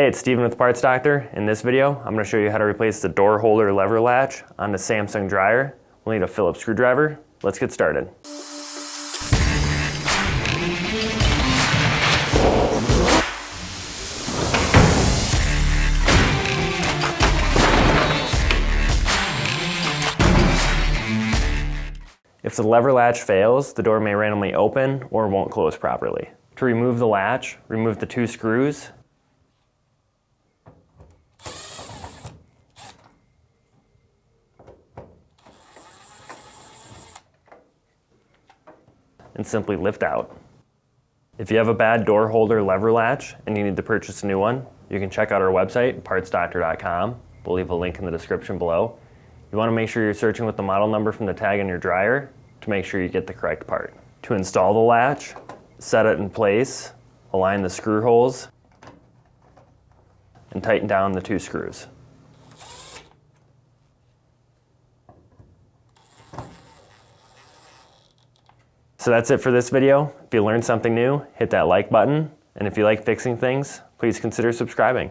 Hey, it's Steven with Parts Doctor. In this video, I'm going to show you how to replace the door holder lever latch on the Samsung dryer. We'll need a Phillips screwdriver. Let's get started. If the lever latch fails, the door may randomly open or won't close properly. To remove the latch, remove the 2 screws. And simply lift out. If you have a bad door holder lever latch and you need to purchase a new one, you can check out our website, partsdoctor.com. We'll leave a link in the description below. You want to make sure you're searching with the model number from the tag on your dryer to make sure you get the correct part. To install the latch, set it in place, align the screw holes, and tighten down the 2 screws. So that's it for this video. If you learned something new, hit that like button. And if you like fixing things, please consider subscribing.